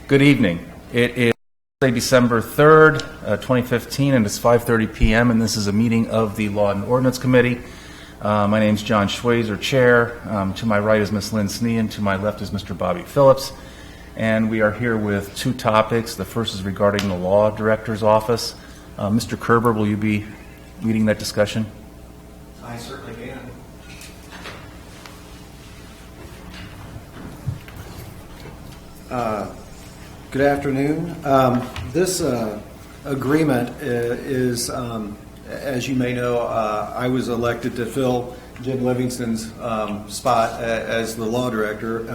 Good evening. It is Thursday, December 3rd, 2015, and it's 5:30 p.m., and this is a meeting of the Law and Ordinance Committee. My name is John Schweizer, Chair. To my right is Ms. Lynn Snee, and to my left is Mr. Bobby Phillips. And we are here with two topics. The first is regarding the Law Director's Office. Mr. Kerber, will you be leading that discussion? I certainly can. Good afternoon. This agreement is, as you may know, I was elected to fill Jim Livingston's spot as the law director.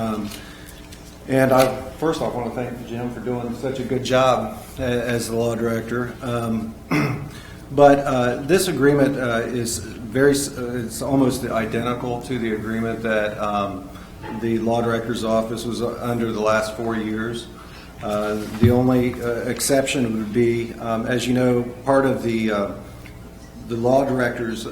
And I first off want to thank Jim for doing such a good job as the law director. But this agreement is it's almost identical to the agreement that the law director's office was under the last 4 years. The only exception would be, as you know, part of the law director's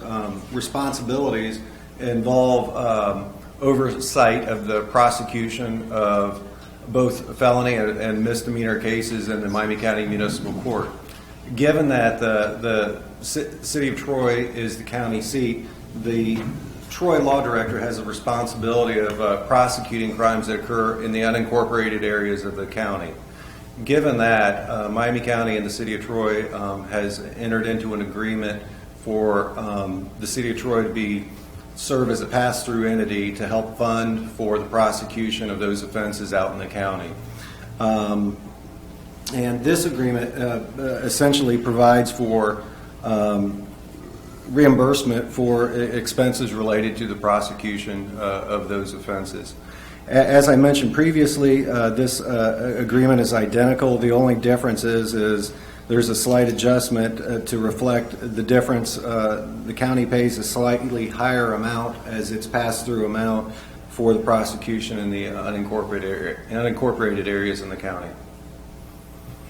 responsibilities involve oversight of the prosecution of both felony and misdemeanor cases in the Miami County Municipal Court. Given that the City of Troy is the county seat, the Troy Law Director has a responsibility of prosecuting crimes that occur in the unincorporated areas of the county. Given that, Miami County and the City of Troy has entered into an agreement for the City of Troy to serve as a pass-through entity to help fund for the prosecution of those offenses out in the county. And this agreement essentially provides for reimbursement for expenses related to the prosecution of those offenses. As I mentioned previously, this agreement is identical. The only difference is there's a slight adjustment to reflect the difference. The county pays a slightly higher amount as its pass-through amount for the prosecution in the unincorporated areas in the county.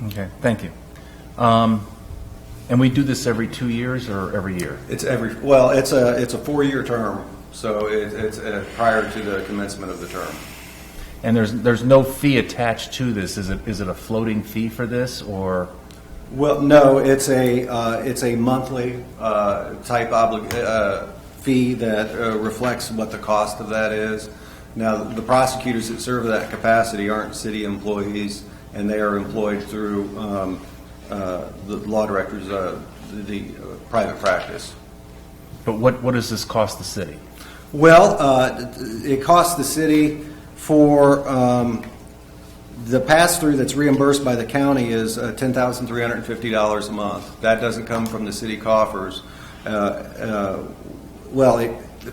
Okay, thank you. And we do this every 2 years or every year? It's it's a 4-year term, so it's prior to the commencement of the term. And there's no fee attached to this. Is it a floating fee for this, or? Well, no, it's a monthly type fee that reflects what the cost of that is. Now, the prosecutors that serve that capacity aren't city employees, and they are employed through the law director's the private practice. But what does this cost the city? Well, it costs the city for the pass-through that's reimbursed by the county is $10,350 a month. That doesn't come from the city coffers. It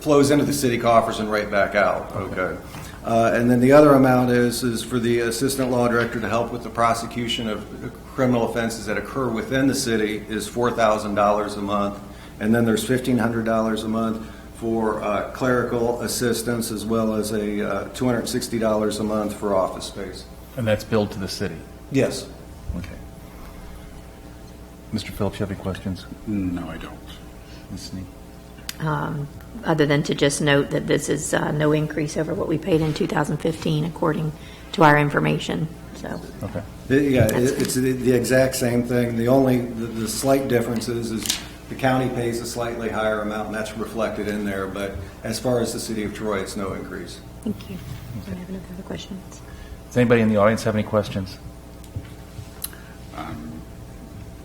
flows into the city coffers and right back out. Okay. And then the other amount is for the assistant law director to help with the prosecution of criminal offenses that occur within the city is $4,000 a month. And then there's $1,500 a month for clerical assistance, as well as a $260 a month for office space. And that's billed to the city? Yes. Okay. Mr. Phillips, you have any questions? No, I don't. Ms. Snee? Other than to just note that this is no increase over what we paid in 2015, according to our information. So, okay. It's the exact same thing. The slight difference is the county pays a slightly higher amount, and that's reflected in there. But as far as the City of Troy, it's no increase. Thank you. I have no further questions. Does anybody in the audience have any questions? I'm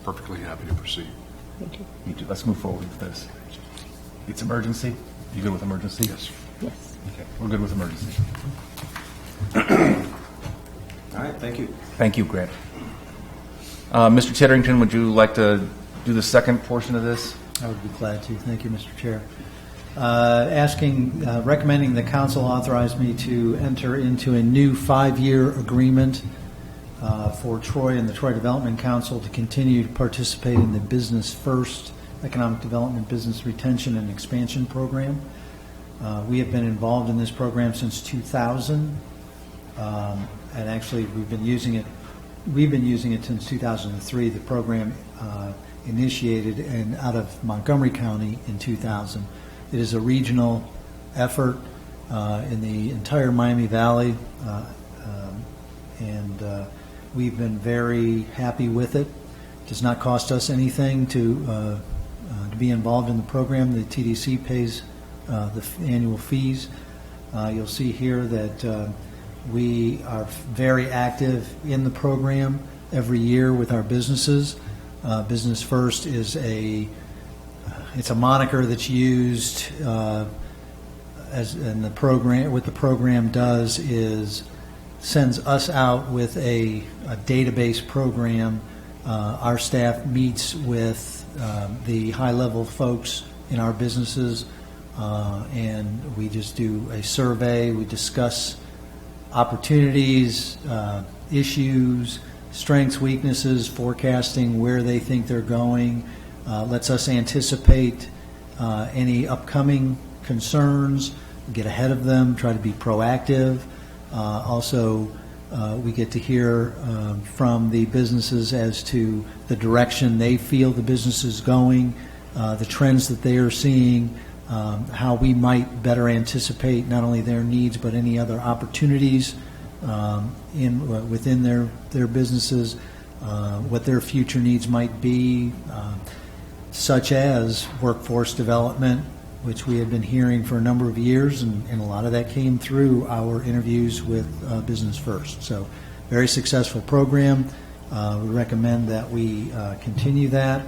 perfectly happy to proceed. Me too. Let's move forward with this. It's emergency? You good with emergency? Yes. Yes. Okay, we're good with emergency. All right, thank you. Thank you, Grant. Mr. Titterington, would you like to do the second portion of this? I would be glad to. Thank you, Mr. Chair. Recommending the council authorize me to enter into a new 5-year agreement for Troy and the Troy Development Council to continue to participate in the Business First Economic Development, Business Retention, and Expansion Program. We have been involved in this program since 2000, and actually we've been using it since 2003. The program initiated out of Montgomery County in 2000. It is a regional effort in the entire Miami Valley, and We've been very happy with it. Does not cost us anything to be involved in the program. The TDC pays the annual fees. You'll see here that we are very active in the program every year with our businesses. Business First is it's a moniker that's used and the program. What the program does is sends us out with a database program. Our staff meets with the high-level folks in our businesses, and we just do a survey. We discuss opportunities, issues, strengths, weaknesses, forecasting where they think they're going, lets us anticipate any upcoming concerns, get ahead of them, try to be proactive. Also, we get to hear from the businesses as to the direction they feel the business is going, the trends that they are seeing, how we might better anticipate not only their needs but any other opportunities within their businesses, what their future needs might be, such as workforce development, which we have been hearing for a number of years, and a lot of that came through our interviews with Business First. So, very successful program. We recommend that we continue that.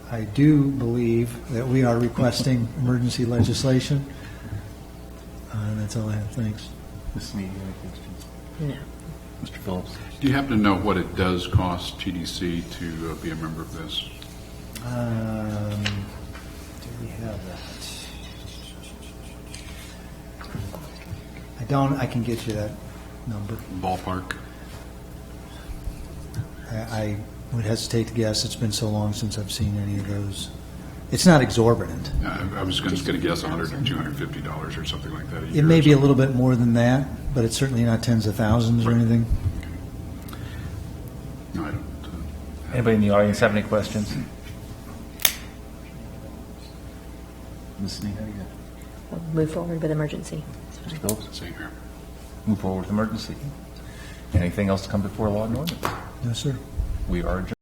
I do believe that we are requesting emergency legislation. And that's all I have. Thanks. Ms. Snead, any questions? No. Mr. Phillips? Do you happen to know what it does cost TDC to be a member of this? Do we have that? I don't. I can get you that number. Ballpark? I would hesitate to guess. It's been so long since I've seen any of those. It's not exorbitant. I was just going to guess $100 or $250 or something like that a year. It may be a little bit more than that, but it's certainly not tens of thousands or anything. No, I don't. Anybody in the audience have any questions? Ms. Snead, how do you go? We'll move forward with emergency. Mr. Phillips? Same here. Move forward with emergency. Anything else to come before law and ordinance? No, sir. We are adjourned.